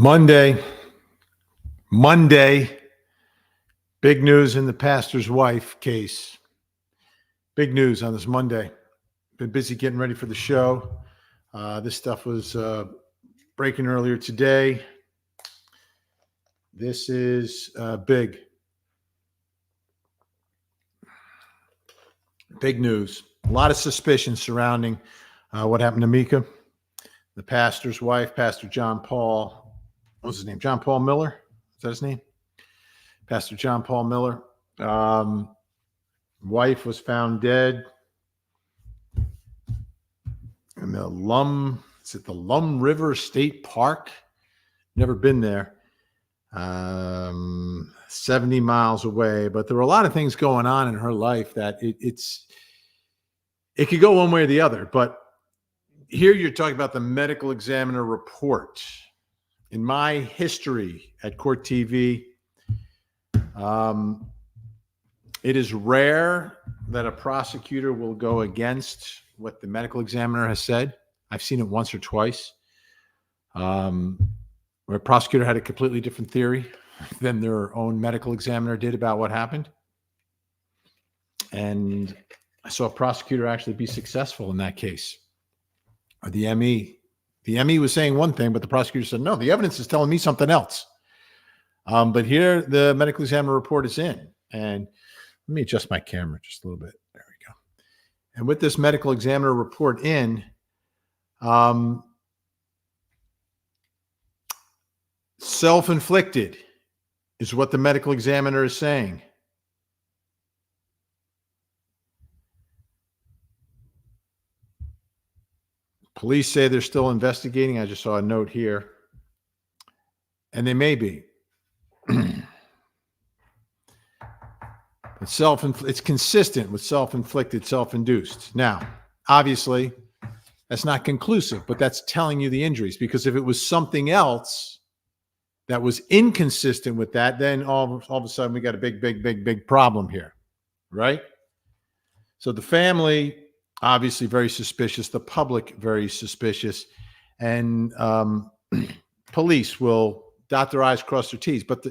Monday, big news in the pastor's wife case. Big news on this Monday. Been busy getting ready for the show. This stuff was breaking earlier today. This is big. Big news. A lot of suspicion surrounding what happened to Mika, the pastor's wife, Pastor John Paul. What's his name? John Paul Miller? Is that his name? Pastor John Paul Miller. Wife was found dead in the Lum River State Park? Never been there. 70 miles away. But there were a lot of things going on in her life that it could go one way or the other. But here you're talking about the medical examiner report. In my history at Court TV, it is rare that a prosecutor will go against what the medical examiner has said. I've seen it once or twice, where a prosecutor had a completely different theory than their own medical examiner did about what happened. And I saw a prosecutor actually be successful in that case. Or the ME. The ME was saying one thing, but the prosecutor said, no, the evidence is telling me something else. But here the medical examiner report is in. And let me adjust my camera just a little bit. There we go. And with this medical examiner report in, self-inflicted is what the medical examiner is saying. Police say they're still investigating. I just saw a note here. And they may be. It's consistent with self-inflicted, self-induced. Now, obviously, that's not conclusive, but that's telling you the injuries. Because if it was something else that was inconsistent with that, then all of a sudden we got a big problem here, right? So the family, obviously very suspicious. The public, very suspicious. And police will dot their I's, cross their T's. But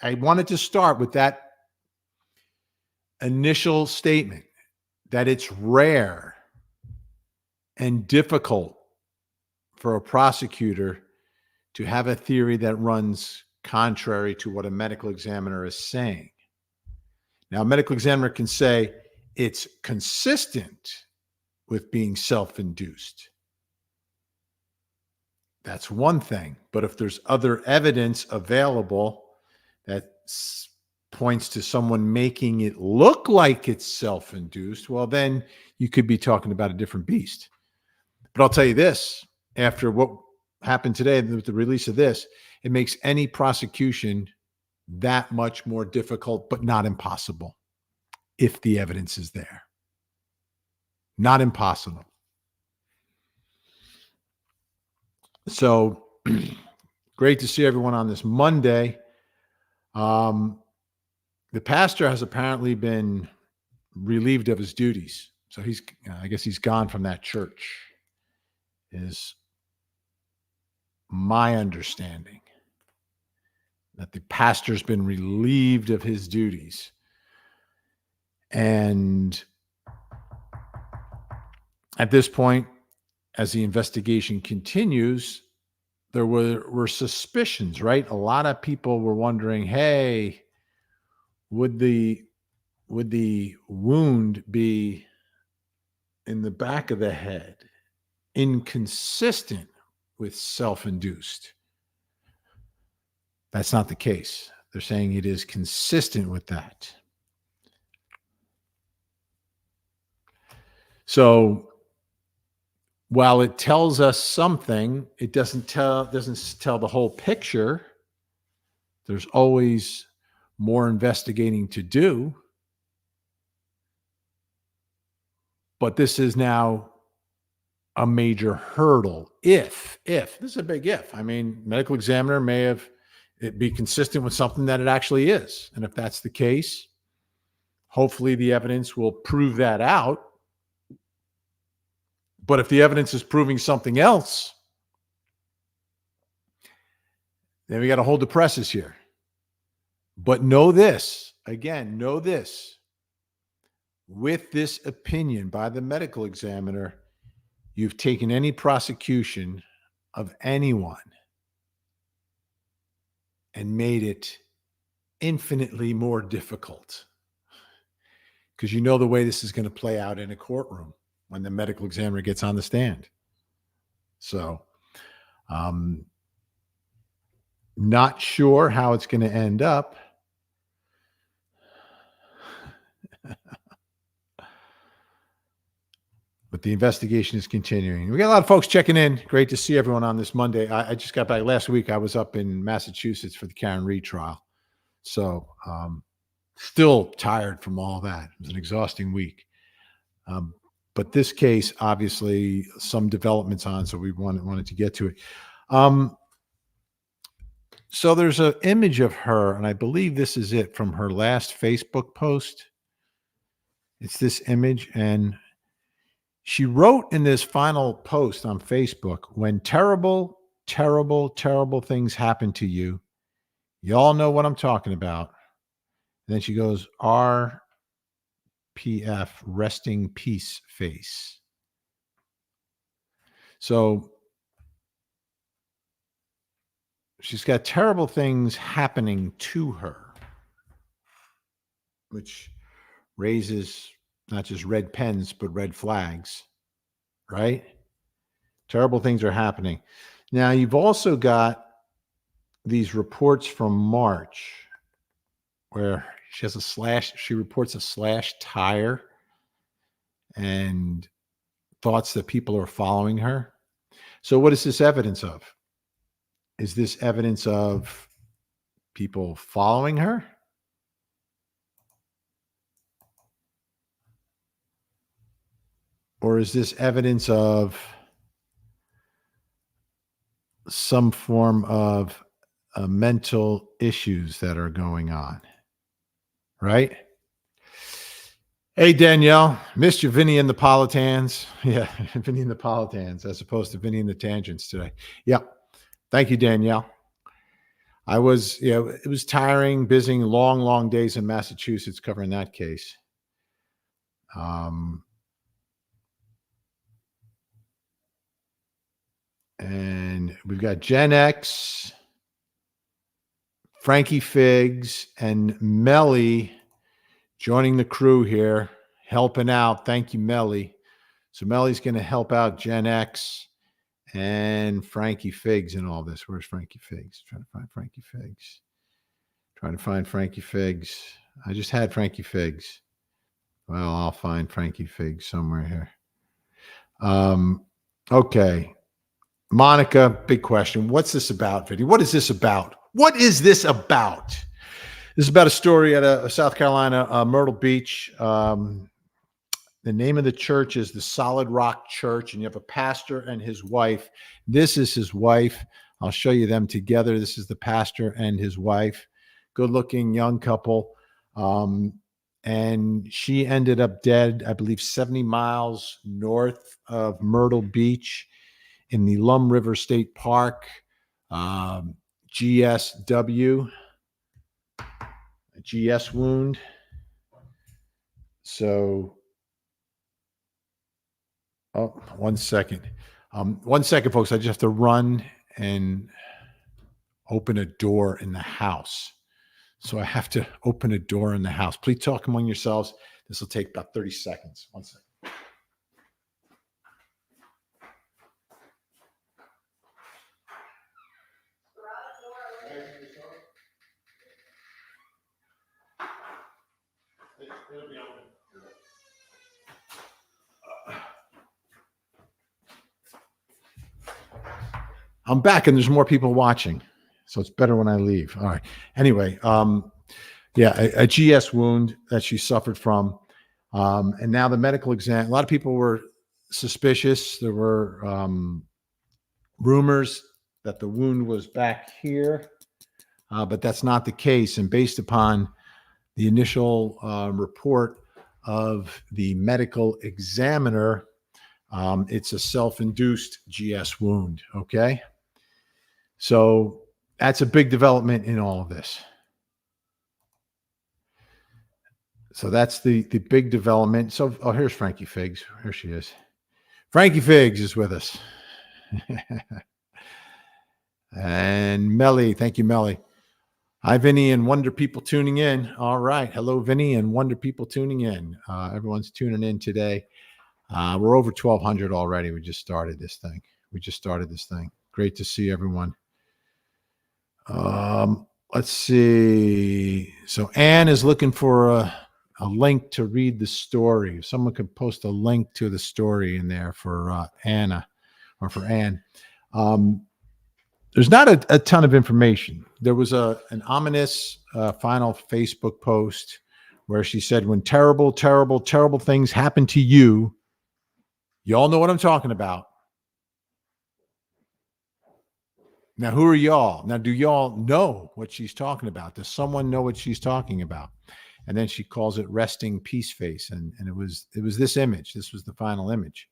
I wanted to start with that initial statement that it's rare and difficult for a prosecutor to have a theory that runs contrary to what a medical examiner is saying. Now, a medical examiner can say it's consistent with being self-induced. That's one thing. But if there's other evidence available that points to someone making it look like it's self-induced, well, then you could be talking about a different beast. But I'll tell you this, after what happened today with the release of this, it makes any prosecution that much more difficult, but not impossible if the evidence is there. Not impossible. So great to see everyone on this Monday. The pastor has apparently been relieved of his duties. So I guess he's gone from that church, is my understanding, that the pastor's been relieved of his duties. And at this point, as the investigation continues, there were suspicions, right? A lot of people were wondering, hey, would the wound be in the back of the head, inconsistent with self-induced? That's not the case. They're saying it is consistent with that. So while it tells us something, it doesn't tell the whole picture. There's always more investigating to do. But this is now a major hurdle. If this is a big if. I mean, medical examiner may have it be consistent with something that it actually is. And if that's the case, hopefully the evidence will prove that out. But if the evidence is proving something else, Then we got to hold the presses here. But know this, again, know this. With this opinion by the medical examiner, you've taken any prosecution of anyone and made it infinitely more difficult, because you know the way this is going to play out in a courtroom when the medical examiner gets on the stand. So, not sure how it's going to end up. But the investigation is continuing. We got a lot of folks checking in. Great to see everyone on this Monday. I just got back last week. I was up in Massachusetts for the Karen Read trial. So still tired from all that. It was an exhausting week. But this case, obviously, some developments on, so we wanted to get to it. So there's an image of her, and I believe this is it from her last Facebook post. It's this image, and she wrote in this final post on Facebook, when terrible, terrible, terrible things happen to you, y'all know what I'm talking about. And then she goes, RPF, resting peace face. So she's got terrible things happening to her, which raises not just red pens, but red flags, right? Terrible things are happening. Now, you've also got these reports from March where she has a slash, she reports a slashed tire and thoughts that people are following her. So what is this evidence of? Is this evidence of people following her? Or is this evidence of some form of mental issues that are going on? Right? Hey, Danielle, missed you, Vinny and the Politans. Yeah, Vinny and the Politans as opposed to Vinny and the Tangents today. Yeah. Thank you, Danielle. It was tiring, busy, long, long days in Massachusetts covering that case. And we've got Gen X, Frankie Figs, and Melly joining the crew here, helping out. Thank you, Melly. So Melly's going to help out Gen X and Frankie Figs in all this. Where's Frankie Figs? Trying to find Frankie Figs. I just had Frankie Figs. Well, I'll find Frankie Figs somewhere here. Okay. Monica, big question. What's this about, Vinny? What is this about? This is about a story at a South Carolina, Myrtle Beach. The name of the church is the Solid Rock Church, and you have a pastor and his wife. This is his wife. I'll show you them together. This is the pastor and his wife. Good-looking young couple. And she ended up dead, I believe, 70 miles north of Myrtle Beach in the Lum River State Park, GSW, a GS wound. So, one second. Folks. I just have to run and open a door in the house. So I have to open a door in the house. Please talk among yourselves. This will take about 30 seconds. 1 second. I'm back and there's more people watching, so it's better when I leave. All right. Anyway, a GS wound that she suffered from. And now the medical exam, a lot of people were suspicious. There were rumors that the wound was back here, but that's not the case. And based upon the initial report of the medical examiner, it's a self-induced GS wound. Okay. So That's a big development in all of this. So that's the big development. So, here's Frankie Figs. Here she is. Frankie Figs is with us. And Melly, thank you, Melly. Hi, Vinny and Wonder People tuning in. All right. Hello, Vinny and Wonder People tuning in. Everyone's tuning in today. We're over 1,200 already. We just started this thing. Great to see everyone. Let's see. So Anne is looking for a link to read the story. If someone could post a link to the story in there for Anna or for Anne. There's not a ton of information. There was an ominous final Facebook post where she said, when terrible, terrible, terrible things happen to you, y'all know what I'm talking about. Now, who are y'all? Now, do y'all know what she's talking about? Does someone know what she's talking about? And then she calls it resting peace face. And it was this image. This was the final image.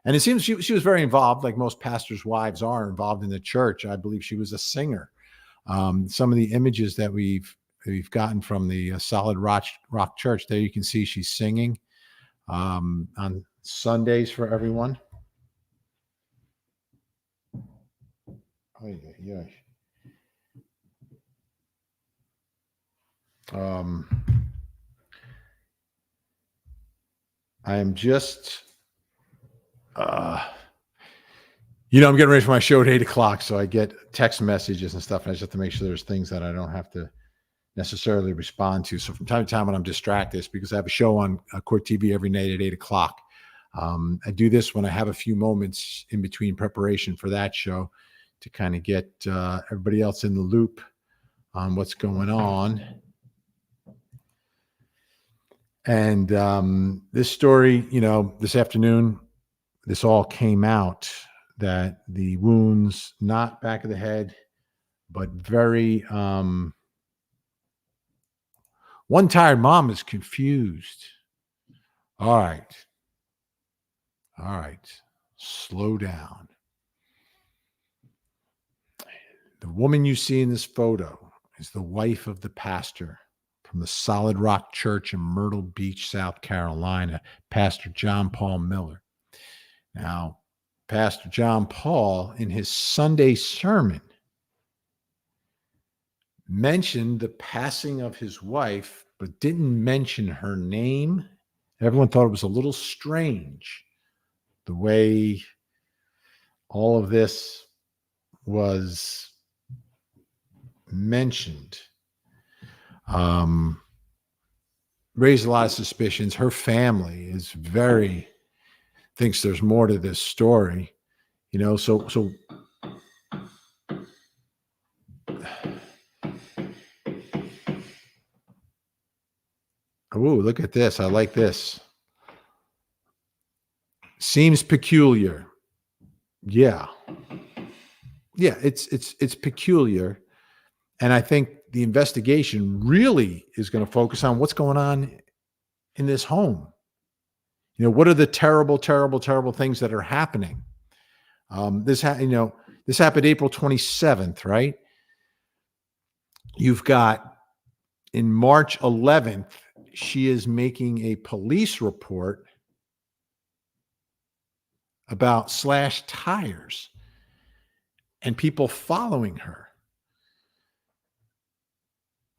And it seems she was very involved, like most pastors' wives are involved in the church. I believe she was a singer. Some of the images that we've gotten from the Solid Rock Church, there you can see she's singing on Sundays for everyone. Oh, yeah. I am just, I'm getting ready for my show at 8:00, so I get text messages and stuff. And I just have to make sure there's things that I don't have to necessarily respond to. So from time to time when I'm distracted, it's because I have a show on Court TV every night at 8:00. I do this when I have a few moments in between preparation for that show to kind of get everybody else in the loop on what's going on. And this story, this afternoon, this all came out that the wounds, not back of the head, but very, one tired mom is confused. All right. Slow down. The woman you see in this photo is the wife of the pastor from the Solid Rock Church in Myrtle Beach, South Carolina, Pastor John Paul Miller. Now, Pastor John Paul, in his Sunday sermon, mentioned the passing of his wife, but didn't mention her name. Everyone thought it was a little strange, the way all of this was mentioned. Raised a lot of suspicions. Her family is thinks there's more to this story, so oh, look at this. I like this. Seems peculiar. Yeah, it's peculiar. And I think the investigation really is going to focus on what's going on in this home. What are the terrible, terrible, terrible things that are happening? This happened April 27th, right? You've got in March 11th, she is making a police report about slashed tires and people following her.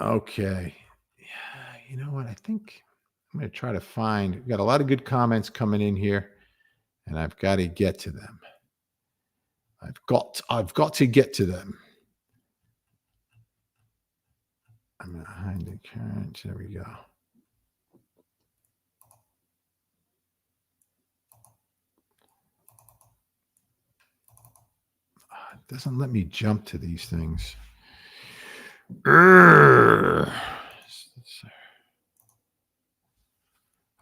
Okay. Yeah, you know what? I think I'm going to try to find. We've got a lot of good comments coming in here, and I've got to get to them. I've got to get to them. I'm behind the current. There we go. It doesn't let me jump to these things. All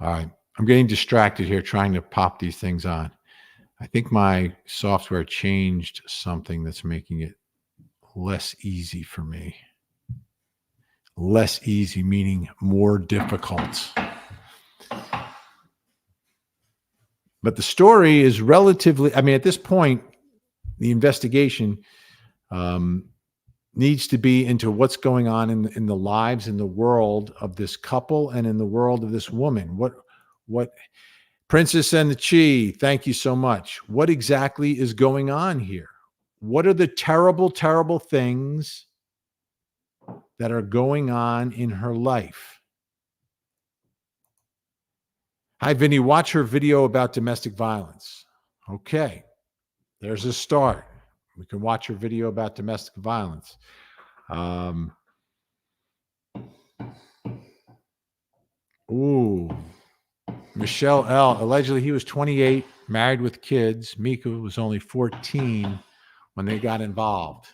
right. I'm getting distracted here trying to pop these things on. I think my software changed something that's making it less easy for me. Less easy, meaning more difficult. But the story is relatively, at this point, the investigation, needs to be into what's going on in the lives, in the world of this couple and in the world of this woman. What Princess and the Chi, thank you so much. What exactly is going on here? What are the terrible, terrible things that are going on in her life? Hi, Vinny, watch her video about domestic violence. Okay, there's a start. We can watch her video about domestic violence. Michelle L. Allegedly, he was 28, married with kids. Mika was only 14 when they got involved.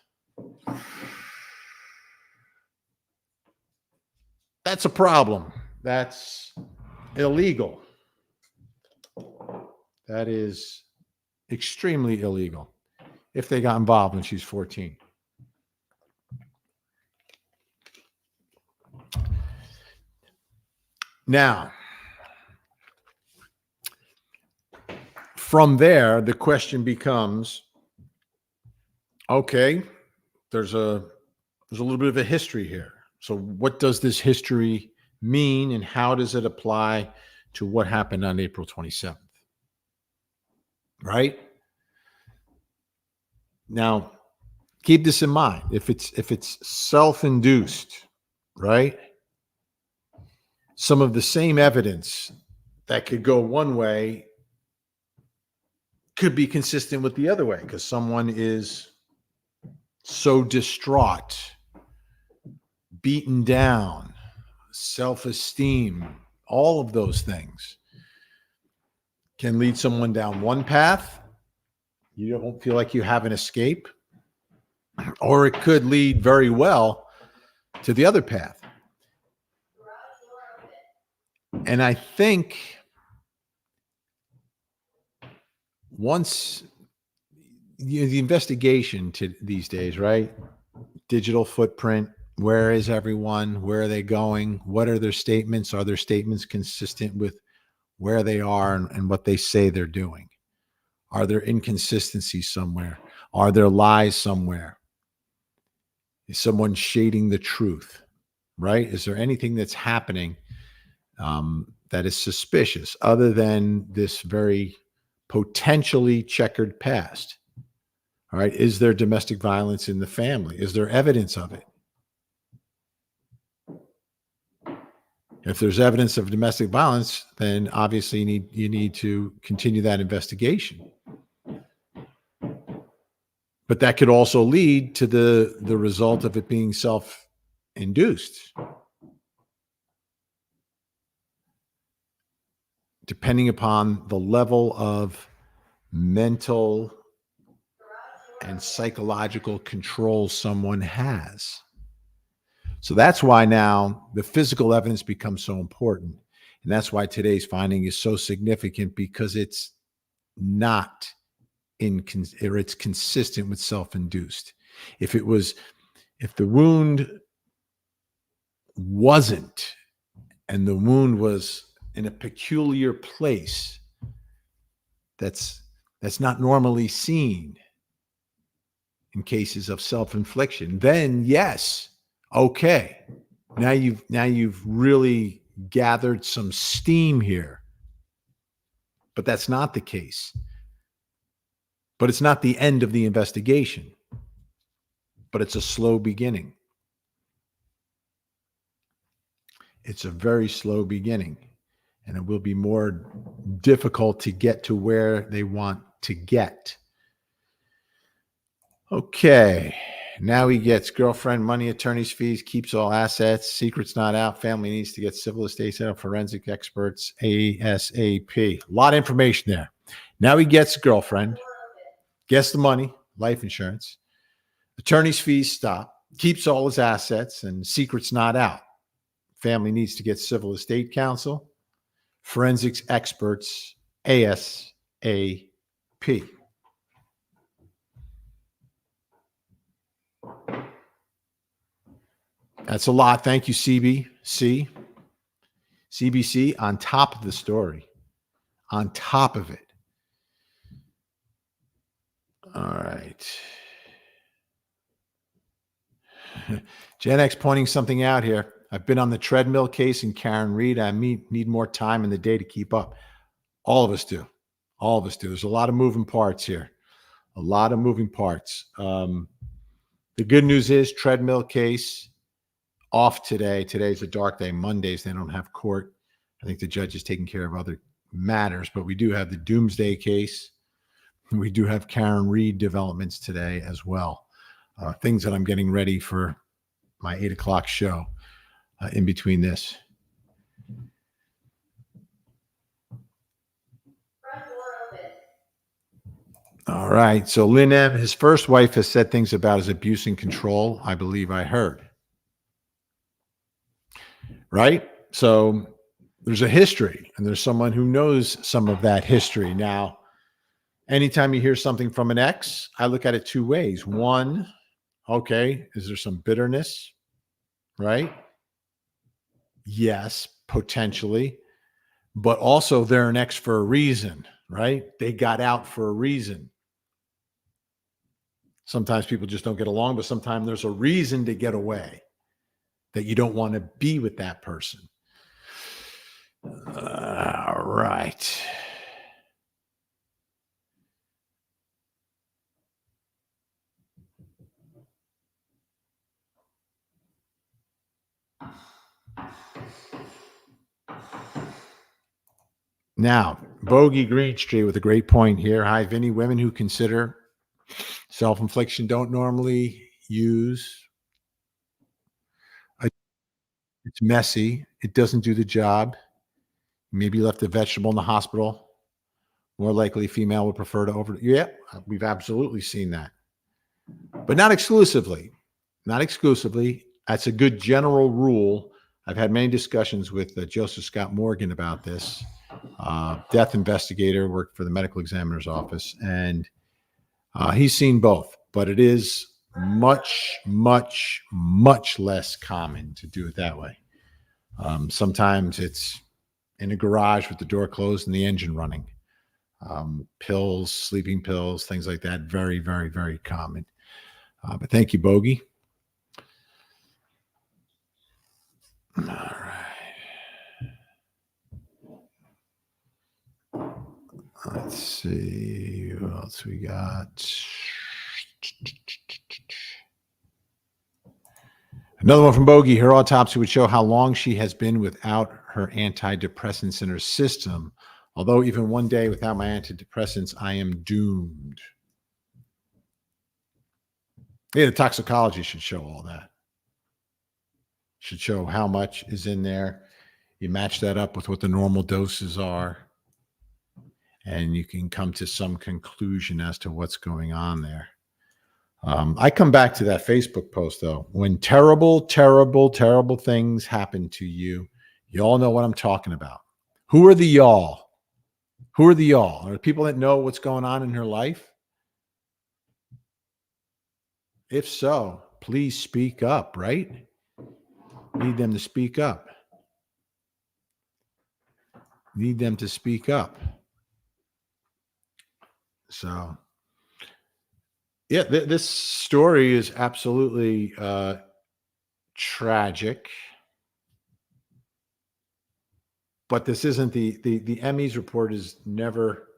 That's a problem. That's illegal. That is extremely illegal if they got involved when she's 14. Now, from there, the question becomes, okay, there's a little bit of a history here. So what does this history mean, and how does it apply to what happened on April 27th? Right? Now, keep this in mind. If it's self-induced, right? Some of the same evidence that could go one way could be consistent with the other way, because someone is so distraught, beaten down, self-esteem, all of those things can lead someone down one path. You don't feel like you have an escape, or it could lead very well to the other path. And I think once the investigation to these days, right? Digital footprint. Where is everyone? Where are they going? What are their statements? Are their statements consistent with where they are and what they say they're doing? Are there inconsistencies somewhere? Are there lies somewhere? Is someone shading the truth, right? Is there anything that's happening that is suspicious other than this very potentially checkered past? All right. Is there domestic violence in the family? Is there evidence of it? If there's evidence of domestic violence, then obviously you need to continue that investigation. But that could also lead to the result of it being self-induced. Depending upon the level of mental and psychological control someone has. So that's why now the physical evidence becomes so important. And that's why today's finding is so significant, because it's not it's consistent with self-induced. If the wound wasn't, and the wound was in a peculiar place that's not normally seen in cases of self-infliction, then yes, okay. Now you've really gathered some steam here. But that's not the case. But it's not the end of the investigation. But it's a slow beginning. It's a very slow beginning. And it will be more difficult to get to where they want to get. Okay. Now he gets girlfriend, money, attorney's fees, keeps all assets, secrets not out, family needs to get civil estate set up, forensic experts, ASAP. A lot of information there. Now he gets girlfriend, gets the money, life insurance, attorney's fees stop, keeps all his assets, and secrets not out. Family needs to get civil estate counsel, forensics experts, ASAP. That's a lot. Thank you, CBC. CBC on top of the story. On top of it. All right. Gen X pointing something out here. I've been on the treadmill case in Karen Reed. I need more time in the day to keep up. All of us do. All of us do. There's a lot of moving parts here. A lot of moving parts. The good news is treadmill case off today. Today's a dark day. Mondays, they don't have court. I think the judge is taking care of other matters, but we do have the Doomsday case. We do have Karen Reed developments today as well. Things that I'm getting ready for my 8 o'clock show in between this. All right. So Lynn M., his first wife, has said things about his abuse and control. I believe I heard. Right? So there's a history, and there's someone who knows some of that history. Now, anytime you hear something from an ex, I look at it two ways. One, okay, is there some bitterness? Right? Yes, potentially. But also they're an ex for a reason, right? They got out for a reason. Sometimes people just don't get along, but sometimes there's a reason to get away, that you don't want to be with that person. All right. Now, Bogey Greenstreet with a great point here. Hi, Vinny. Women who consider self-infliction don't normally use. It's messy. It doesn't do the job. Maybe you left a vegetable in the hospital. More likely, female would prefer to over. Yeah, we've absolutely seen that, but not exclusively. Not exclusively. That's a good general rule. I've had many discussions with Joseph Scott Morgan about this. Death investigator, worked for the medical examiner's office, and he's seen both. But it is much, much, much less common to do it that way. Sometimes it's in a garage with the door closed and the engine running. Pills, sleeping pills, things like that. Very, very, very common. But thank you, Bogey. All right. Let's see what else we got. Another one from Bogey. Her autopsy would show how long she has been without her antidepressants in her system. Although even one day without my antidepressants, I am doomed. Yeah, the toxicology should show all that. Should show how much is in there. You match that up with what the normal doses are, and you can come to some conclusion as to what's going on there. I come back to that Facebook post, though. When terrible, terrible, terrible things happen to you, you all know what I'm talking about. Who are the y'all? Who are the y'all? Are the people that know what's going on in her life? If so, please speak up, right? Need them to speak up. Need them to speak up. So, yeah, this story is absolutely tragic. But this isn't the Emmys report is never.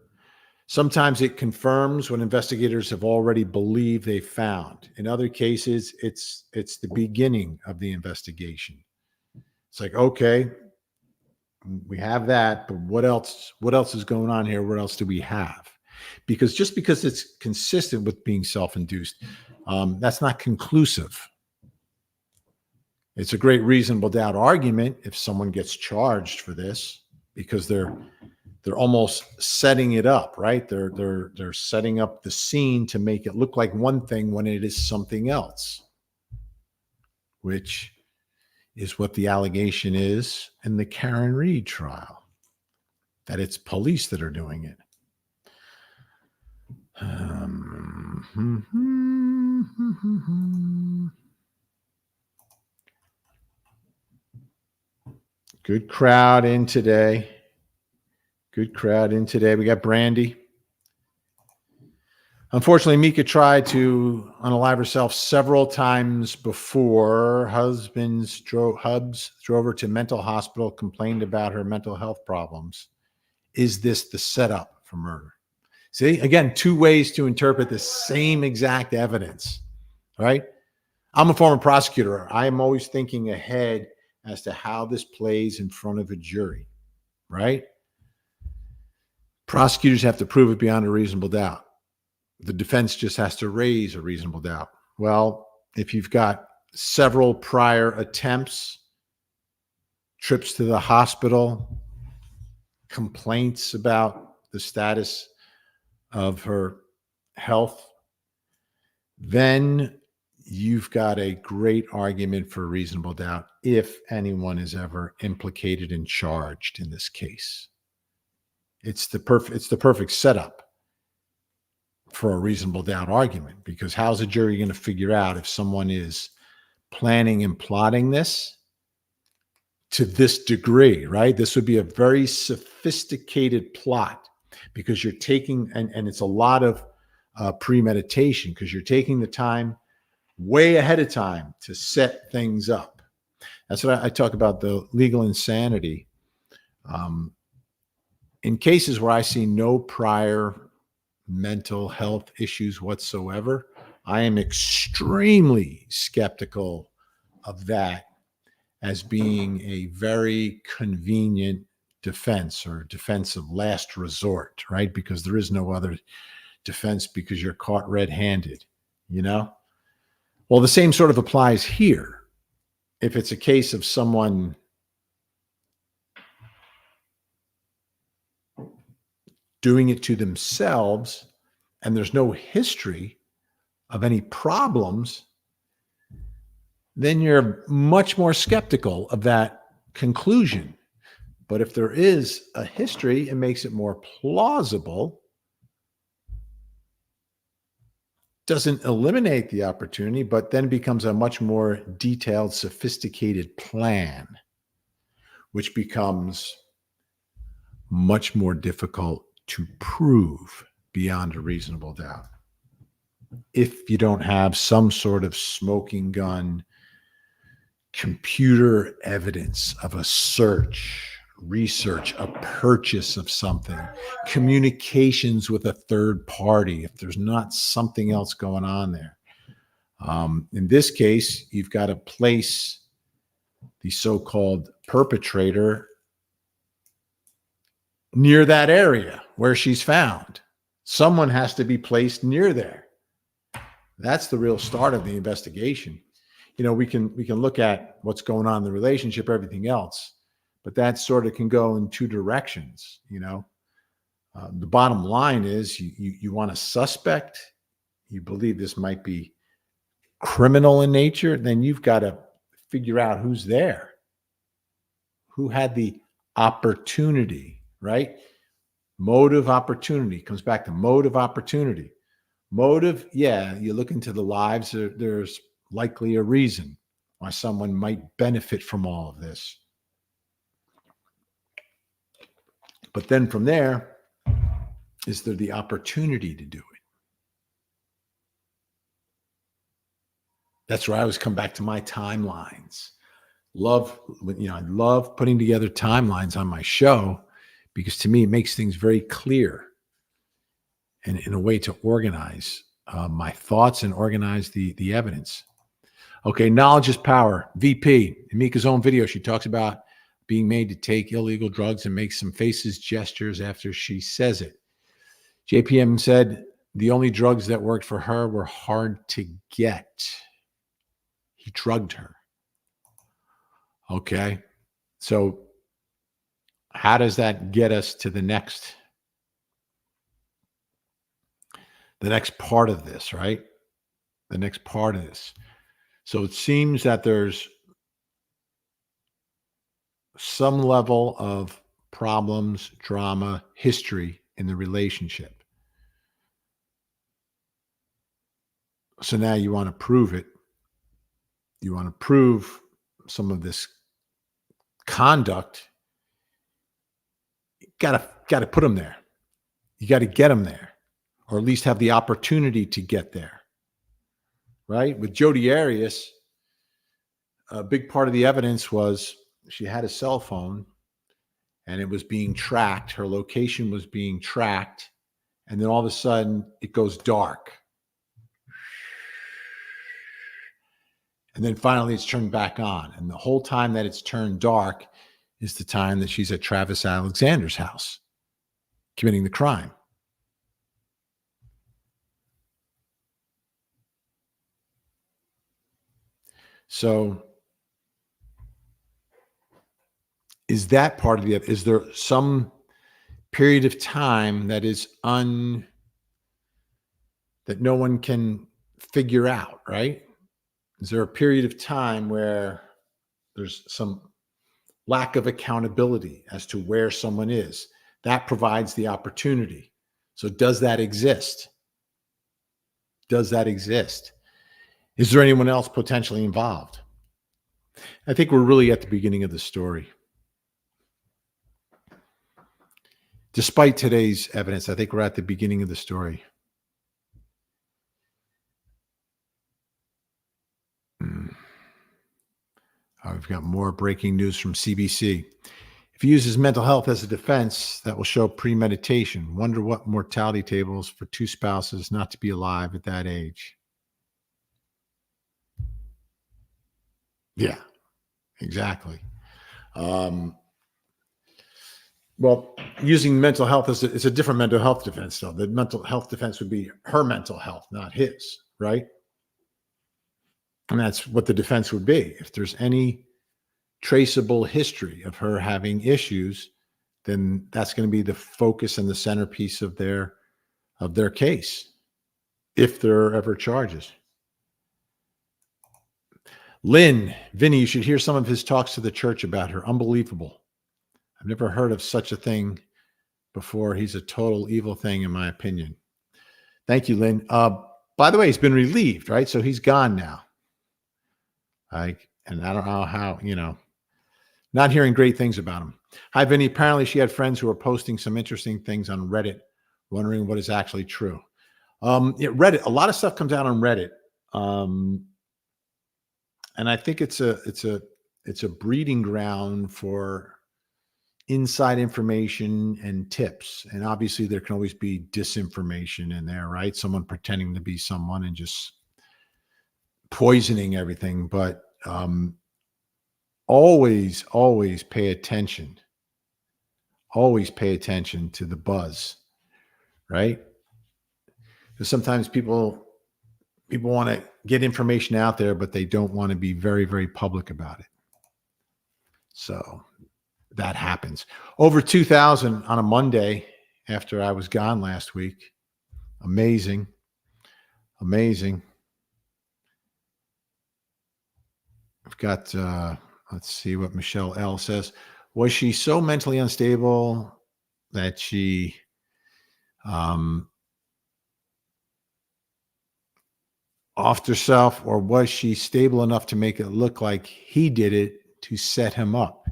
Sometimes it confirms what investigators have already believed they found. In other cases, it's the beginning of the investigation. It's like, okay, we have that, but what else? What else is going on here? What else do we have? Because just because it's consistent with being self-induced, that's not conclusive. It's a great reasonable doubt argument if someone gets charged for this, because they're almost setting it up, right? They're setting up the scene to make it look like one thing when it is something else, which is what the allegation is in the Karen Reed trial, that it's police that are doing it. Good crowd in today. Good crowd in today. We got Brandy. Unfortunately, Mika tried to unalive herself several times before. Hubs drove her to mental hospital, complained about her mental health problems. Is this the setup for murder? See, again, two ways to interpret the same exact evidence, right? I'm a former prosecutor. I am always thinking ahead as to how this plays in front of a jury, right? Prosecutors have to prove it beyond a reasonable doubt. The defense just has to raise a reasonable doubt. Well, if you've got several prior attempts, trips to the hospital, complaints about the status of her health, then you've got a great argument for reasonable doubt if anyone is ever implicated and charged in this case. It's the perfect setup for a reasonable doubt argument, because how's a jury going to figure out if someone is planning and plotting this to this degree, right? This would be a very sophisticated plot, because you're taking, and it's a lot of premeditation, because you're taking the time way ahead of time to set things up. That's what I talk about, the legal insanity. In cases where I see no prior mental health issues whatsoever, I am extremely skeptical of that as being a very convenient defense, or defense of last resort, right? Because there is no other defense, because you're caught red-handed, you know? Well, the same sort of applies here. If it's a case of someone doing it to themselves and there's no history of any problems, then you're much more skeptical of that conclusion. But if there is a history, it makes it more plausible. Doesn't eliminate the opportunity, but then becomes a much more detailed, sophisticated plan, which becomes much more difficult to prove beyond a reasonable doubt. If you don't have some sort of smoking gun, computer evidence of a search, research, a purchase of something, communications with a third party, if there's not something else going on there. In this case, you've got to place the so-called perpetrator near that area where she's found. Someone has to be placed near there. That's the real start of the investigation. You know, we can look at what's going on in the relationship, everything else, but that sort of can go in two directions. You know, the bottom line is you want a suspect, you believe this might be criminal in nature, then you've got to figure out who's there, who had the opportunity, right? Motive, opportunity comes back to motive, opportunity. Motive, yeah, you look into the lives, there's likely a reason why someone might benefit from all of this. But then from there, is there the opportunity to do it? That's where I always come back to my timelines. I love putting together timelines on my show, because to me, it makes things very clear, and in a way to organize my thoughts and organize the evidence. Okay, knowledge is power. VP, in Mika's own video, she talks about being made to take illegal drugs and makes some faces, gestures after she says it. JPM said the only drugs that worked for her were hard to get. He drugged her. Okay, so how does that get us to the next part of this, right? The next part of this. So it seems that there's some level of problems, drama, history in the relationship. So now you want to prove it. You want to prove some of this conduct. You got to put them there. You got to get them there. or at least have the opportunity to get there, right? With Jodi Arias, a big part of the evidence was she had a cell phone and it was being tracked. Her location was being tracked. And then all of a sudden it goes dark. And then finally it's turned back on. And the whole time that it's turned dark is the time that she's at Travis Alexander's house committing the crime. So is that part of is there some period of time that is that no one can figure out, right? Is there a period of time where there's some lack of accountability as to where someone is? That provides the opportunity. So does that exist? Does that exist? Is there anyone else potentially involved? I think we're really at the beginning of the story. Despite today's evidence, I think we're at the beginning of the story. We've got more breaking news from CBC. If he uses mental health as a defense, that will show premeditation. Wonder what mortality tables for two spouses not to be alive at that age. Yeah, exactly. Well, using mental health it's a different mental health defense, though. The mental health defense would be her mental health, not his, right? And that's what the defense would be. If there's any traceable history of her having issues, then that's going to be the focus and the centerpiece of their case, if there are ever charges. Vinny, you should hear some of his talks to the church about her. Unbelievable. I've never heard of such a thing before. He's a total evil thing, in my opinion. Thank you, Lynn. By the way, he's been relieved, right? So he's gone now. And I don't know how, not hearing great things about him. Hi, Vinny. Apparently she had friends who were posting some interesting things on Reddit, wondering what is actually true. Reddit, a lot of stuff comes out on Reddit. And I think it's a breeding ground for inside information and tips. And obviously there can always be disinformation in there, right? Someone pretending to be someone and just poisoning everything. But always pay attention. Always pay attention to the buzz, right? Because sometimes people want to get information out there, but they don't want to be very, very public about it. So that happens. Over 2,000 on a Monday after I was gone last week. Amazing. I've got, let's see what Michelle L says. Was she so mentally unstable that she offed herself, or was she stable enough to make it look like he did it to set him up?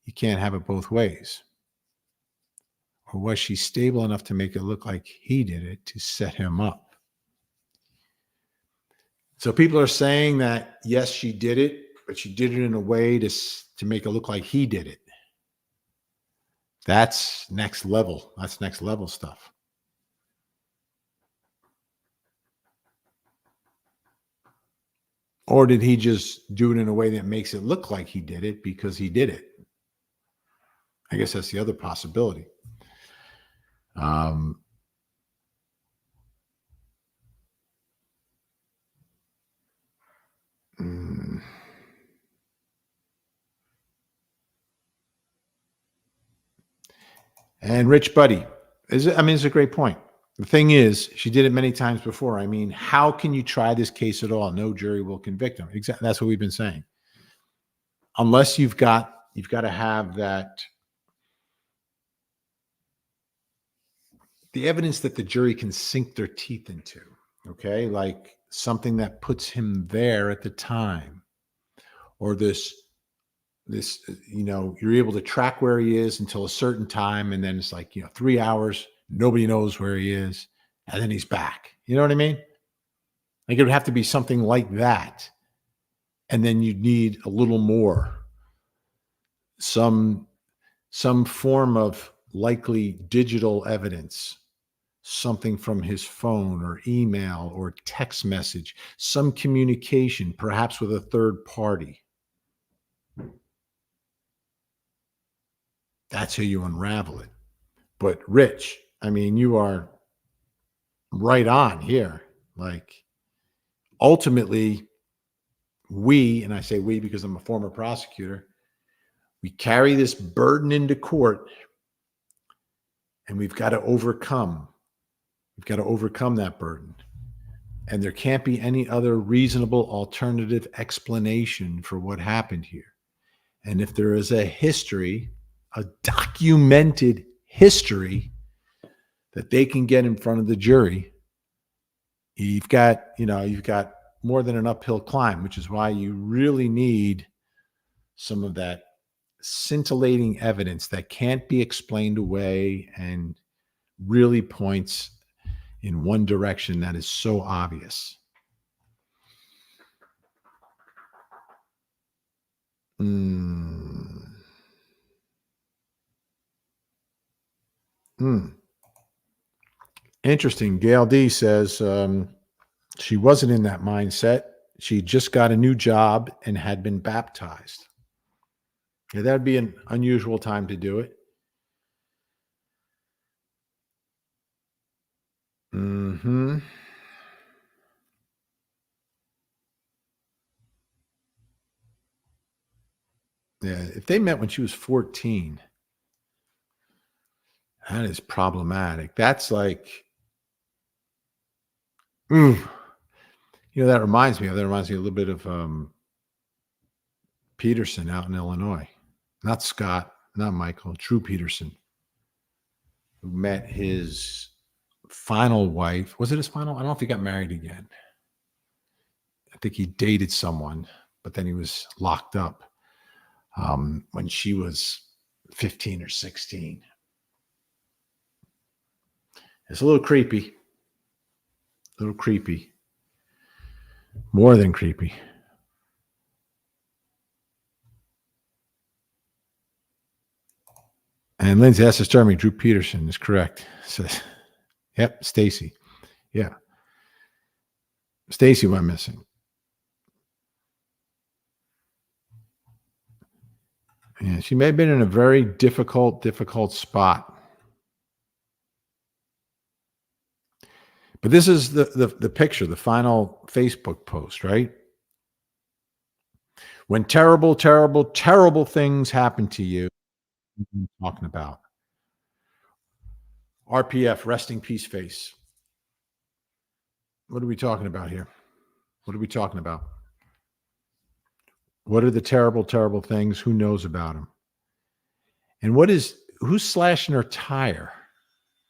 You can't have it both ways. Or was she stable enough to make it look like he did it to set him up? So people are saying that, yes, she did it, but she did it in a way to make it look like he did it. That's next level. That's next level stuff. Or did he just do it in a way that makes it look like he did it because he did it? I guess that's the other possibility. And Rich Buddy, it's a great point. The thing is, she did it many times before. I mean, how can you try this case at all? No jury will convict him. Exactly. That's what we've been saying. Unless you've got to have that, the evidence that the jury can sink their teeth into. Okay, like something that puts him there at the time, or this, you're able to track where he is until a certain time, and then it's like 3 hours. Nobody knows where he is, and then he's back. You know what I mean? Like it would have to be something like that. And then you'd need a little more, some form of likely digital evidence, something from his phone or email or text message, some communication, perhaps with a third party. That's how you unravel it. But Rich, I mean, you are right on here. Like ultimately, and I say we because I'm a former prosecutor, we carry this burden into court and we've got to overcome that burden. And there can't be any other reasonable alternative explanation for what happened here. And if there is a history, a documented history that they can get in front of the jury, you've got more than an uphill climb, which is why you really need some of that scintillating evidence that can't be explained away and really points in one direction that is so obvious. Interesting. Gail D says she wasn't in that mindset. She just got a new job and had been baptized. Yeah, that'd be an unusual time to do it. Yeah, if they met when she was 14, that is problematic. That's like, that reminds me a little bit of Peterson out in Illinois. Not Scott, not Michael, Drew Peterson, who met his final wife. Was it his final? I don't know if he got married again. I think he dated someone, but then he was locked up when she was 15 or 16. It's a little creepy. More than creepy. And Lindsay, that's Jeremy. Drew Peterson is correct. Says, yep, Stacy. Yeah. Stacy went missing. Yeah, she may have been in a very difficult spot. But this is the picture, the final Facebook post, right? When terrible, terrible, terrible things happen to you, I'm talking about. RPF, resting peace face. What are we talking about here? What are we talking about? What are the terrible, terrible things? Who knows about them? And who's slashing her tire?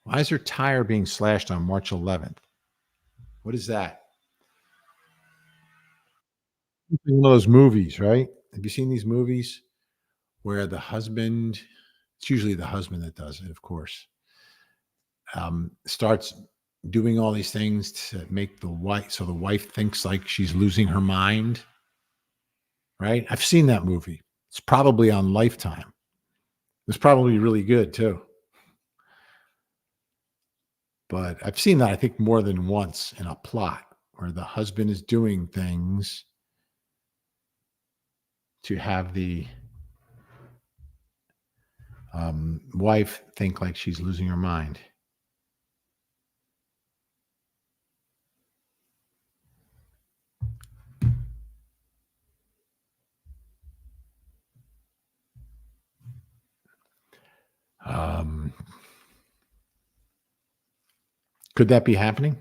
Why is her tire being slashed on March 11th? What is that? One of those movies, right? Have you seen these movies where the husband, it's usually the husband that does it, of course, starts doing all these things to make the wife thinks like she's losing her mind, right? I've seen that movie. It's probably on Lifetime. It's probably really good too. But I've seen that, I think, more than once in a plot where the husband is doing things to have the wife think like she's losing her mind. Could that be happening?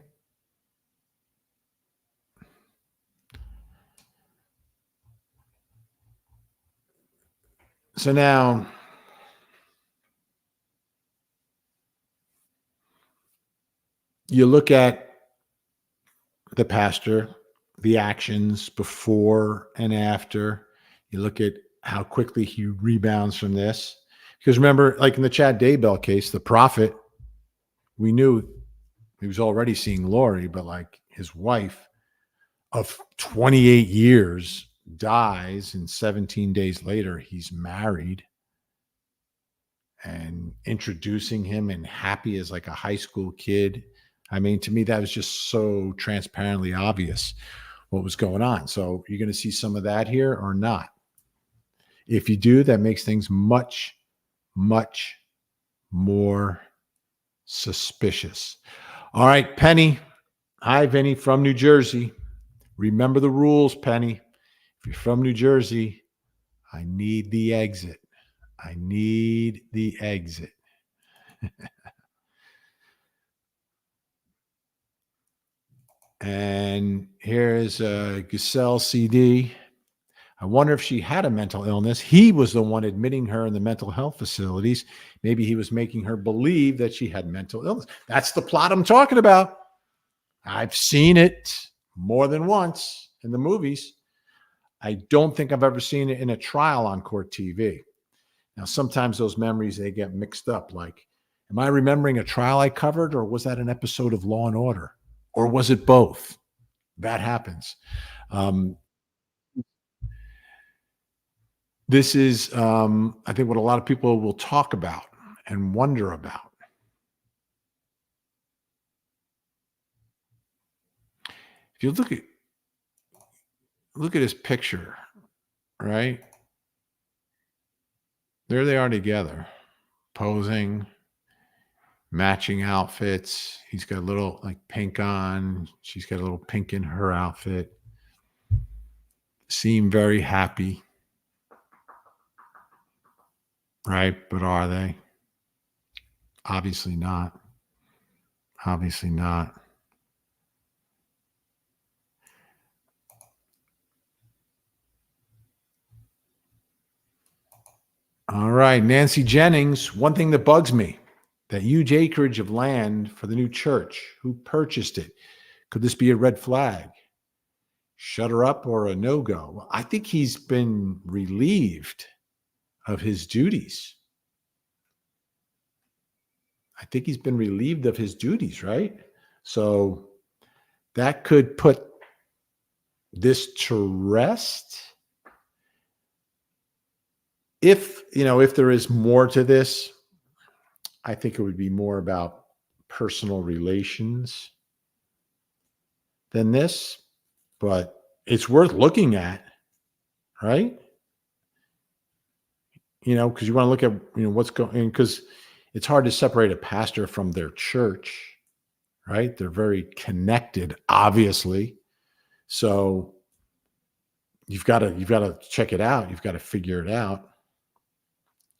So now, you look at the pastor, the actions before and after. You look at how quickly he rebounds from this. Because remember, like in the Chad Daybell case, the prophet, we knew He was already seeing Lori, but like his wife of 28 years dies, and 17 days later, he's married and introducing him and happy as like a high school kid. I mean, to me, that was just so transparently obvious what was going on. So you're going to see some of that here or not. If you do, that makes things much, much more suspicious. All right, Penny. Hi, Vinny from New Jersey. Remember the rules, Penny. If you're from New Jersey, I need the exit. I need the exit. And here's a Giselle CD. I wonder if she had a mental illness. He was the one admitting her in the mental health facilities. Maybe he was making her believe that she had mental illness. That's the plot I'm talking about. I've seen it more than once in the movies. I don't think I've ever seen it in a trial on court TV. Now, sometimes those memories, they get mixed up. Like, am I remembering a trial I covered, or was that an episode of Law and Order? Or was it both? That happens. This is, I think, what a lot of people will talk about and wonder about. If you look at his picture, right? There they are together, posing, matching outfits. He's got a little like pink on. She's got a little pink in her outfit. Seem very happy. Right? But are they? Obviously not. Obviously not. All right, Nancy Jennings. One thing that bugs me, that huge acreage of land for the new church. Who purchased it? Could this be a red flag? Shut her up or a no-go? Well, I think he's been relieved of his duties. I think he's been relieved of his duties, right? So that could put this to rest. If there is more to this, I think it would be more about personal relations than this, but it's worth looking at, right? Because you want to look at, what's going, because it's hard to separate a pastor from their church, right? They're very connected, obviously. So you've got to check it out. You've got to figure it out.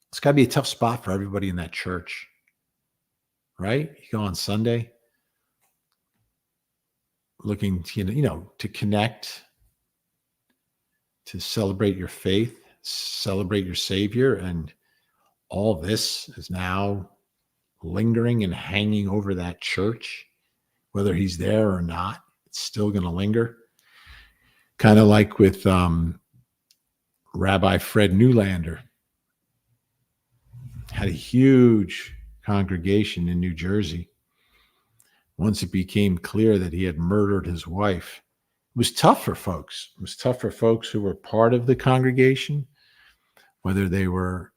It's got to be a tough spot for everybody in that church, right? You go on Sunday looking to connect, to celebrate your faith, celebrate your Savior, and all this is now lingering and hanging over that church. Whether he's there or not, it's still going to linger. Kind of like with Rabbi Fred Newlander. Had a huge congregation in New Jersey. Once it became clear that he had murdered his wife, it was tough for folks. It was tough for folks who were part of the congregation, whether they were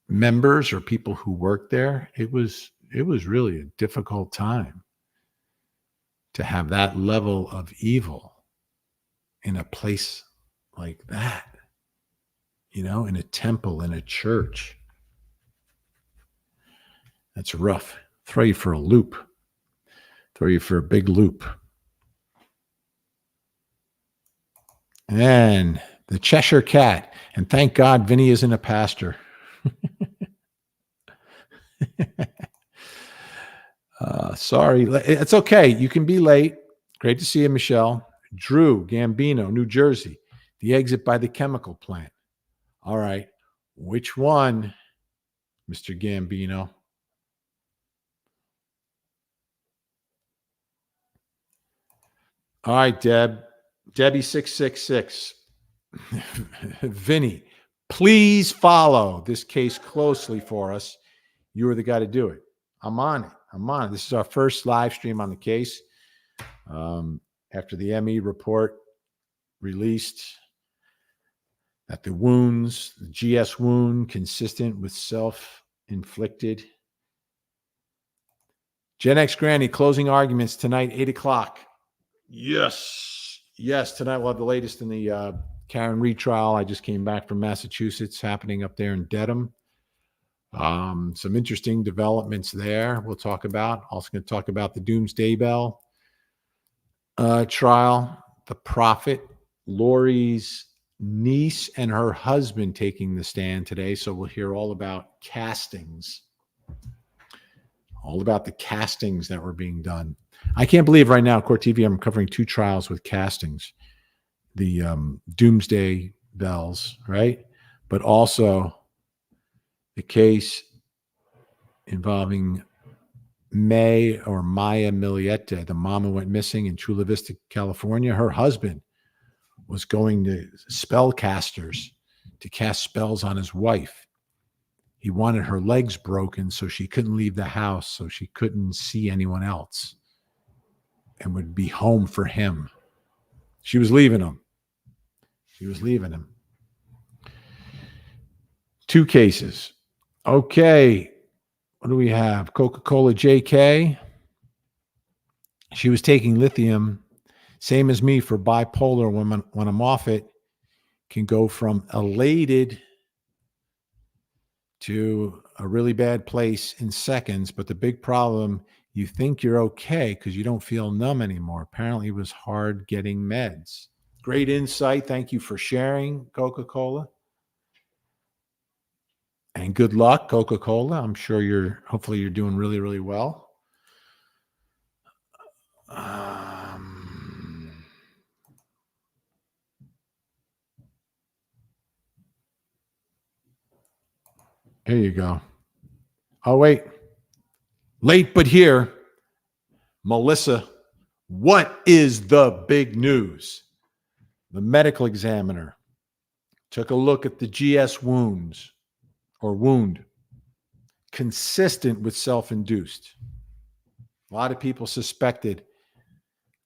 members or people who worked there. It was really a difficult time to have that level of evil in a place like that, in a temple, in a church. That's rough. Throw you for a loop. Throw you for a big loop. And the Cheshire Cat. And thank God Vinny isn't a pastor. Sorry. It's okay. You can be late. Great to see you, Michelle. Drew Gambino, New Jersey. The exit by the chemical plant. All right. Which one, Mr. Gambino? All right, Debbie 666. Vinny, please follow this case closely for us. You are the guy to do it. I'm on it. I'm on. This is our first live stream on the case. After the ME report released that the wounds, the GS wound, consistent with self-inflicted. Gen X Granny, closing arguments tonight, 8 o'clock. Yes. Tonight we'll have the latest in the Karen Reed trial. I just came back from Massachusetts, happening up there in Dedham. Some interesting developments there we'll talk about. Also going to talk about the Doomsday Bell trial, the Prophet, Lori's niece and her husband taking the stand today. So we'll hear all about castings, all about the castings that were being done. I can't believe right now, Court TV, I'm covering 2 trials with castings, the Doomsday Bells, right? But also the case involving Maya Milieta, the mom who went missing in Chula Vista, California. Her husband was going to spellcasters to cast spells on his wife. He wanted her legs broken so she couldn't leave the house, so she couldn't see anyone else, and would be home for him. She was leaving him. 2 cases. Okay. What do we have? Coca-Cola JK. She was taking lithium, same as me, for bipolar. When I'm off it, can go from elated to a really bad place in seconds. But the big problem, you think you're okay because you don't feel numb anymore. Apparently, it was hard getting meds. Great insight. Thank you for sharing, Coca-Cola. And good luck, Coca-Cola. I'm sure hopefully you're doing really, really well. Here you go. Oh, wait. Late but here. Melissa, what is the big news? The medical examiner took a look at the GS wound, consistent with self-induced. A lot of people suspected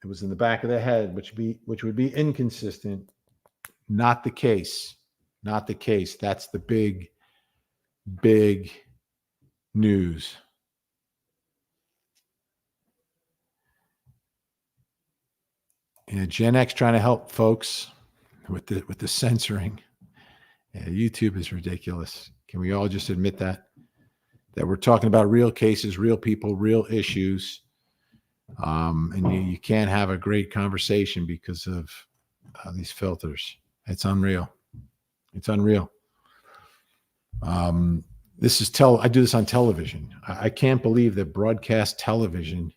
it was in the back of the head, which would be inconsistent. Not the case. That's the big news. Gen X trying to help folks with the censoring. YouTube is ridiculous. Can we all just admit that we're talking about real cases, real people, real issues, and you can't have a great conversation because of these filters. It's unreal. This is I do this on television. I can't believe that broadcast television,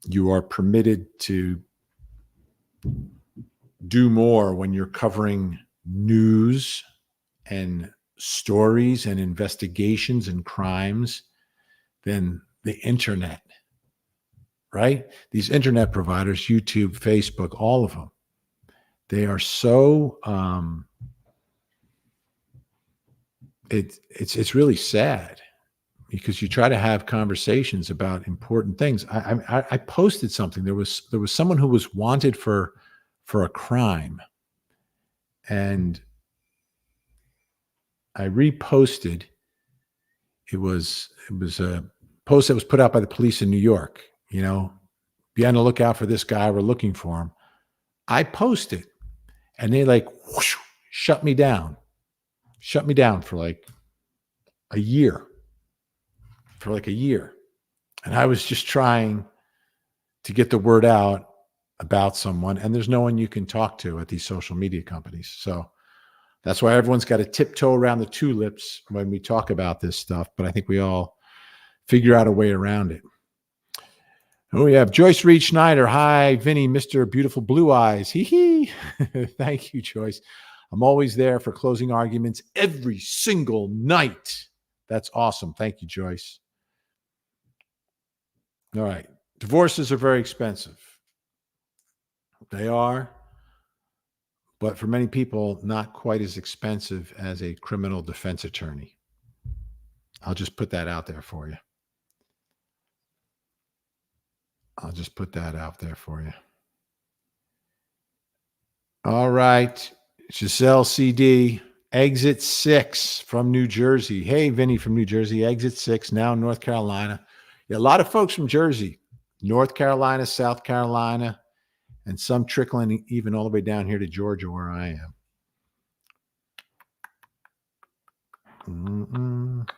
you are permitted to do more when you're covering news and stories and investigations and crimes than the internet, right? These internet providers, YouTube, Facebook, all of them, they are so it's really sad because you try to have conversations about important things. I posted something. There was someone who was wanted for a crime, and I reposted. It was a post that was put out by the police in New York. Be on the lookout for this guy. We're looking for him. I posted, and they whoosh, shut me down for like a year. And I was just trying to get the word out about someone, and there's no one you can talk to at these social media companies. So that's why everyone's got to tiptoe around the tulips when we talk about this stuff. But I think we all figure out a way around it. Oh, we have Joyce Reed Schneider. Hi, Vinny, Mr. Beautiful Blue Eyes. Hee. Thank you, Joyce. I'm always there for closing arguments every single night. That's awesome. Thank you, Joyce. All right. Divorces are very expensive. They are. But for many people, not quite as expensive as a criminal defense attorney. I'll just put that out there for you. I'll just put that out there for you. All right. Giselle CD, exit 6 from New Jersey. Hey, Vinny from New Jersey, exit 6, now North Carolina. Yeah, a lot of folks from Jersey, North Carolina, South Carolina, and some trickling even all the way down here to Georgia where I am. Mm-mm.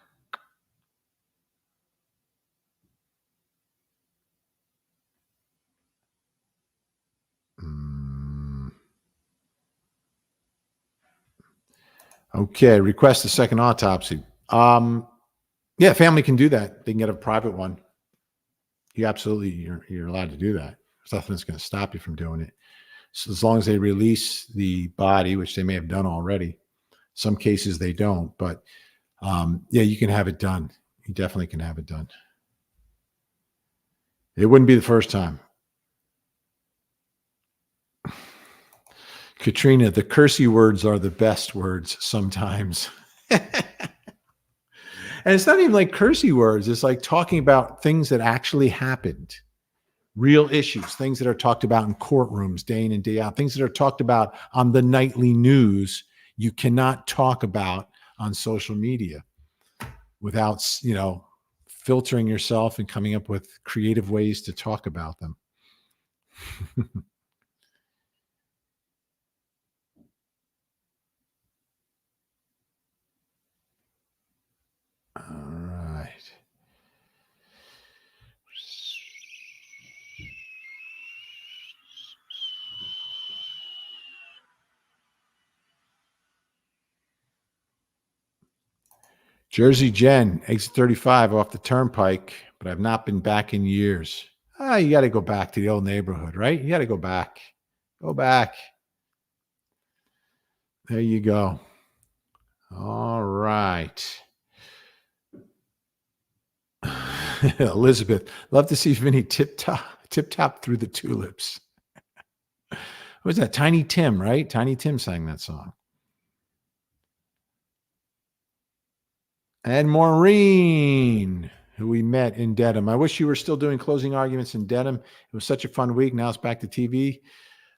Okay, request a second autopsy. Yeah, family can do that. They can get a private one. You're allowed to do that. There's nothing that's going to stop you from doing it. So as long as they release the body, which they may have done already. Some cases they don't, but yeah, you can have it done. You definitely can have it done. It wouldn't be the first time. Katrina, the cursey words are the best words sometimes. And it's not even like cursey words. It's like talking about things that actually happened, real issues, things that are talked about in courtrooms day in and day out, things that are talked about on the nightly news. You cannot talk about on social media without, filtering yourself and coming up with creative ways to talk about them. All right. Jersey Jen, exit 35 off the turnpike, but I've not been back in years. You got to go back to the old neighborhood, right? You got to go back. Go back. There you go. All right. Elizabeth, love to see Vinny tip top through the tulips. What was that? Tiny Tim, right? Tiny Tim sang that song. And Maureen, who we met in Dedham. I wish you were still doing closing arguments in Dedham. It was such a fun week. Now it's back to TV,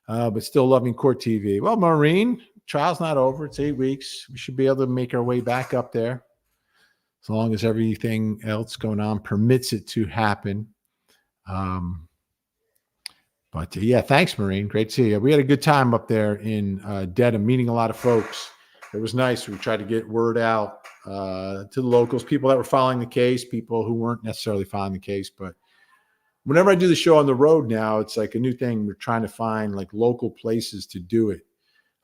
but still loving court TV. Well, Maureen, trial's not over. It's 8 weeks. We should be able to make our way back up there as long as everything else going on permits it to happen. But yeah, thanks, Maureen. Great to see you. We had a good time up there in Dedham, meeting a lot of folks. It was nice. We tried to get word out to the locals, people that were following the case, people who weren't necessarily following the case. But whenever I do the show on the road now, it's like a new thing. We're trying to find like local places to do it.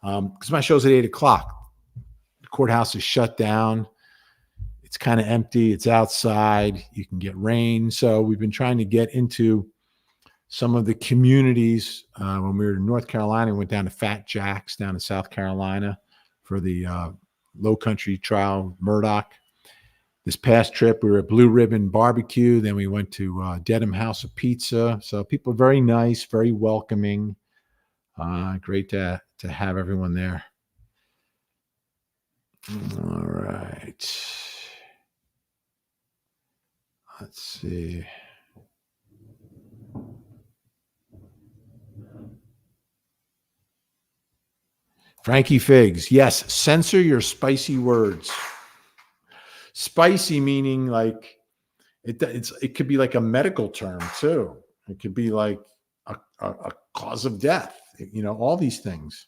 Because my show's at 8:00. The courthouse is shut down. It's kind of empty. It's outside. You can get rain. So we've been trying to get into some of the communities. When we were in North Carolina, we went down to Fat Jack's down in South Carolina for the Low Country trial, Murdoch. This past trip, we were at Blue Ribbon Barbecue. Then we went to Dedham House of Pizza. So people are very nice, very welcoming. Great to have everyone there. All right. Let's see. Frankie Figs. Yes, censor your spicy words. Spicy meaning like it could be like a medical term too. It could be like a cause of death, all these things.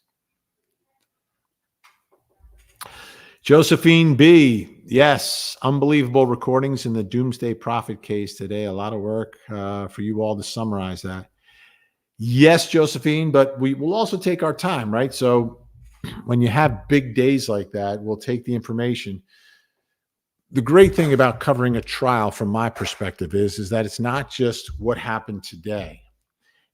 Josephine B. Yes, unbelievable recordings in the Doomsday Prophet case today. A lot of work for you all to summarize that. Yes, Josephine, but we will also take our time, right? So when you have big days like that, we'll take the information. The great thing about covering a trial from my perspective is that it's not just what happened today.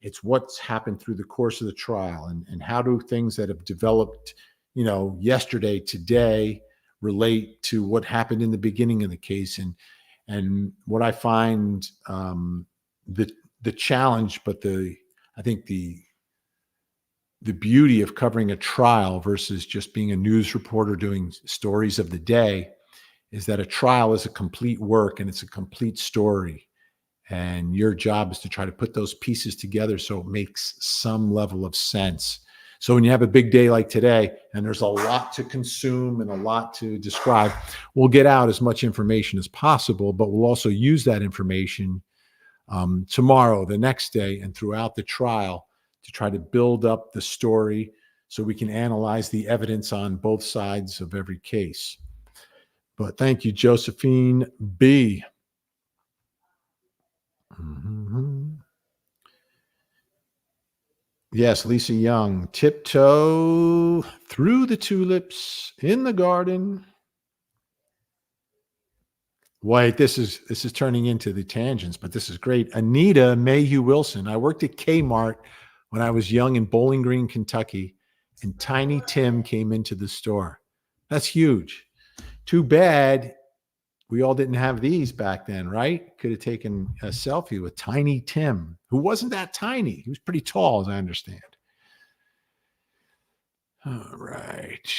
It's what's happened through the course of the trial and how do things that have developed, yesterday, today relate to what happened in the beginning of the case. And what I find the challenge, but I think the beauty of covering a trial versus just being a news reporter doing stories of the day is that a trial is a complete work and it's a complete story. And your job is to try to put those pieces together so it makes some level of sense. So when you have a big day like today, and there's a lot to consume and a lot to describe, we'll get out as much information as possible, but we'll also use that information tomorrow, the next day, and throughout the trial to try to build up the story so we can analyze the evidence on both sides of every case. But thank you, Josephine B. Mm-hmm. Yes, Lisa Young. Tiptoe through the tulips in the garden. Wait, this is turning into the tangents, but this is great. Anita Mayhew Wilson. I worked at Kmart when I was young in Bowling Green, Kentucky, and Tiny Tim came into the store. That's huge. Too bad we all didn't have these back then, right? Could have taken a selfie with Tiny Tim, who wasn't that tiny. He was pretty tall, as I understand. All right.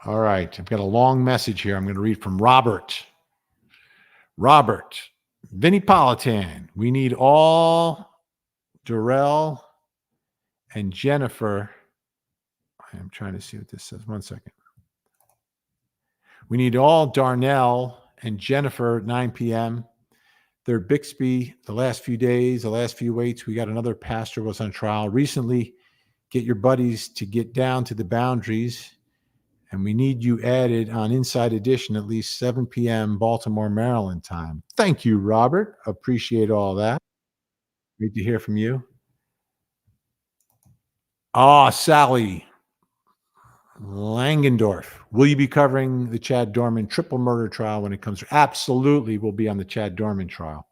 All right. I've got a long message here. I'm going to read from Robert. Robert, Vinnie Politan. We need all Darrell and Jennifer. I'm trying to see what this says. 1 second. We need all Darnell and Jennifer at 9 p.m. They're Bixby the last few days, the last few weeks. We got another pastor was on trial. Recently, get your buddies to get down to the boundaries. And we need you added on Inside Edition at least 7 p.m. Baltimore, Maryland time. Thank you, Robert. Appreciate all that. Great to hear from you. Sally Langendorf. Will you be covering the Chad Dorman triple murder trial when it comes to? Absolutely, we'll be on the Chad Dorman trial.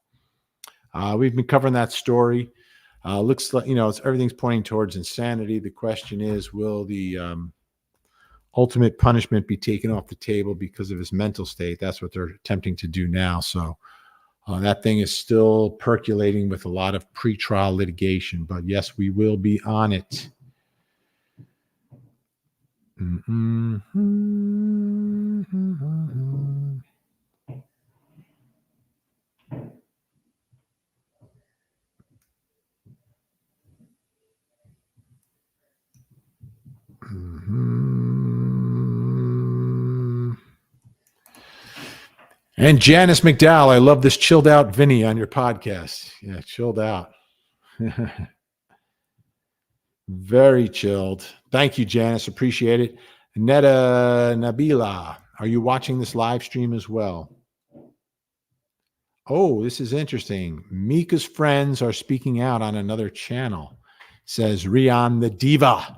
We've been covering that story. Looks like, everything's pointing towards insanity. The question is, will the ultimate punishment be taken off the table because of his mental state? That's what they're attempting to do now. So that thing is still percolating with a lot of pretrial litigation. But yes, we will be on it. Mm-hmm. And Janice McDowell, I love this chilled out Vinny on your podcast. Yeah, chilled out. Very chilled. Thank you, Janice. Appreciate it. Netta Nabila, are you watching this live stream as well? Oh, this is interesting. Mika's friends are speaking out on another channel, says Rian the Diva.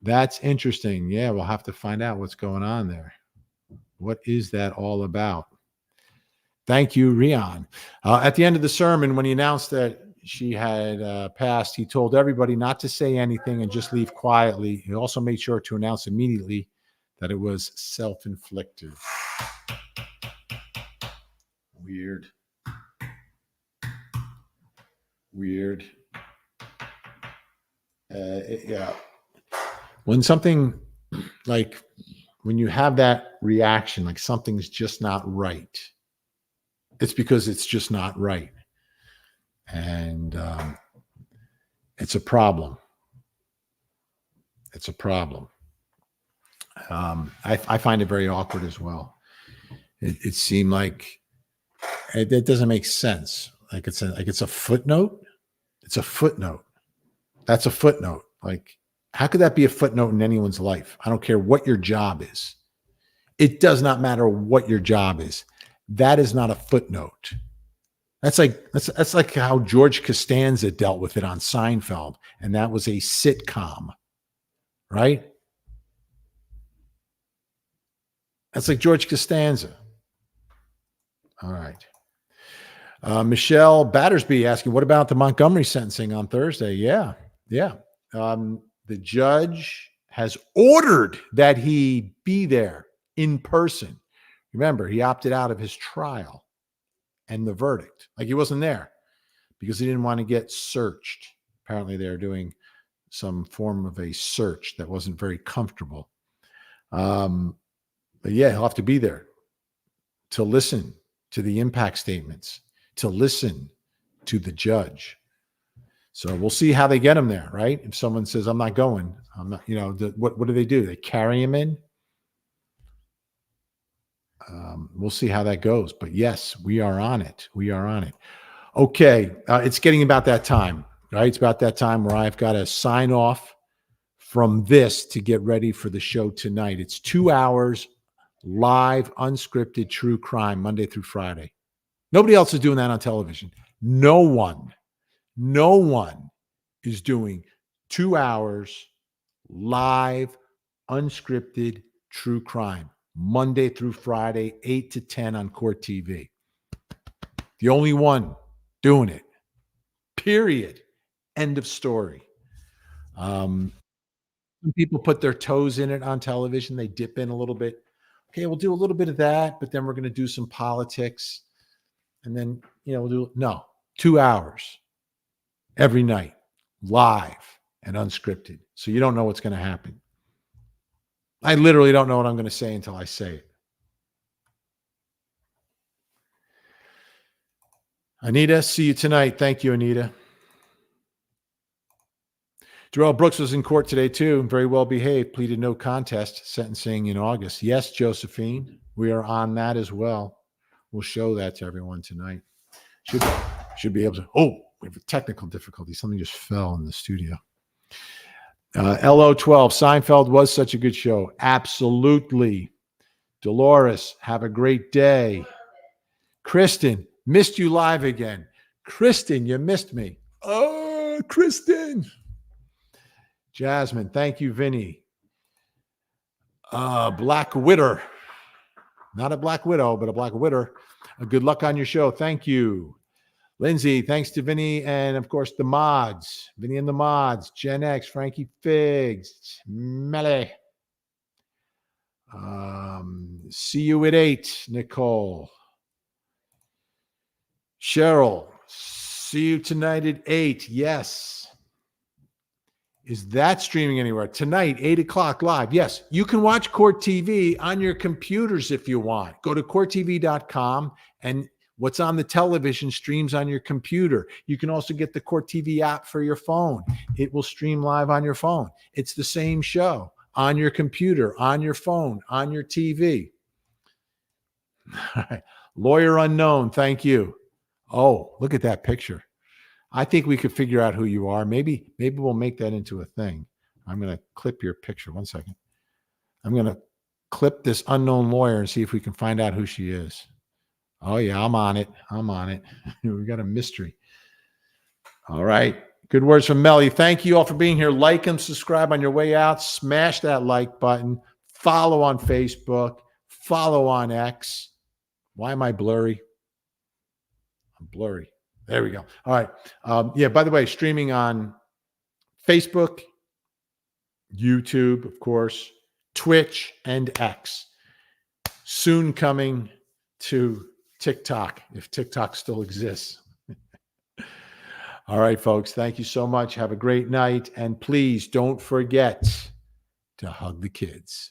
That's interesting. Yeah, we'll have to find out what's going on there. What is that all about? Thank you, Rian. At the end of the sermon, when he announced that she had passed, he told everybody not to say anything and just leave quietly. He also made sure to announce immediately that it was self-inflicted. Weird. Yeah. When something like when you have that reaction, like something's just not right, it's because it's just not right. And it's a problem. It's a problem. I find it very awkward as well. It seemed like it doesn't make sense. Like it's a footnote. It's a footnote. That's a footnote. Like, how could that be a footnote in anyone's life? I don't care what your job is. It does not matter what your job is. That is not a footnote. That's like how George Costanza dealt with it on Seinfeld, and that was a sitcom, right? That's like George Costanza. All right. Michelle Battersby asking, what about the Montgomery sentencing on Thursday? Yeah. The judge has ordered that he be there in person. Remember, he opted out of his trial and the verdict. Like, he wasn't there because he didn't want to get searched. Apparently they're doing some form of a search that wasn't very comfortable. But yeah, he'll have to be there to listen to the impact statements, to listen to the judge. So we'll see how they get him there, right? If someone says, I'm not going, I'm not, what do they do? They carry him in? We'll see how that goes. But yes, we are on it. We are on it. Okay. It's getting about that time, right? It's about that time where I've got to sign off from this to get ready for the show tonight. It's 2 hours live, unscripted true crime, Monday through Friday. Nobody else is doing that on television. No one is doing 2 hours live, unscripted true crime, Monday through Friday, 8 to 10 on Court TV. The only one doing it. Period. End of story. Some people put their toes in it on television. They dip in a little bit. Okay, we'll do a little bit of that, but then we're going to do some politics. And then, we'll do 2 hours every night, live and unscripted. So you don't know what's going to happen. I literally don't know what I'm going to say until I say it. Anita, see you tonight. Thank you, Anita. Darrell Brooks was in court today, too. Very well behaved. Pleaded no contest. Sentencing in August. Yes, Josephine. We are on that as well. We'll show that to everyone tonight. Should be able to. Oh, we have a technical difficulty. Something just fell in the studio. LO12. Seinfeld was such a good show. Absolutely. Dolores, have a great day. Kristen, missed you live again. Kristen, you missed me. Oh, Kristen. Jasmine, thank you, Vinny. Black Widow. Not a Black Widow, but a Black Widow. Good luck on your show. Thank you. Lindsay, thanks to Vinny and, of course, the mods. Vinny and the mods. Gen X, Frankie Figs, Melee. See you at 8, Nicole. Cheryl, see you tonight at 8. Yes. Is that streaming anywhere? Tonight, 8 o'clock live. Yes, you can watch Court TV on your computers if you want. Go to courttv.com and what's on the television streams on your computer. You can also get the Court TV app for your phone. It will stream live on your phone. It's the same show on your computer, on your phone, on your TV. All right. Lawyer Unknown, thank you. Oh, look at that picture. I think we could figure out who you are. Maybe we'll make that into a thing. I'm going to clip your picture. 1 second. I'm going to clip this unknown lawyer and see if we can find out who she is. Oh, yeah, I'm on it. We got a mystery. All right. Good words from Melly. Thank you all for being here. Like and subscribe on your way out. Smash that like button. Follow on Facebook. Follow on X. Why am I blurry? I'm blurry. There we go. All right. By the way, streaming on Facebook, YouTube, of course, Twitch, and X. Soon coming to TikTok, if TikTok still exists. All right, folks. Thank you so much. Have a great night. And please don't forget to hug the kids.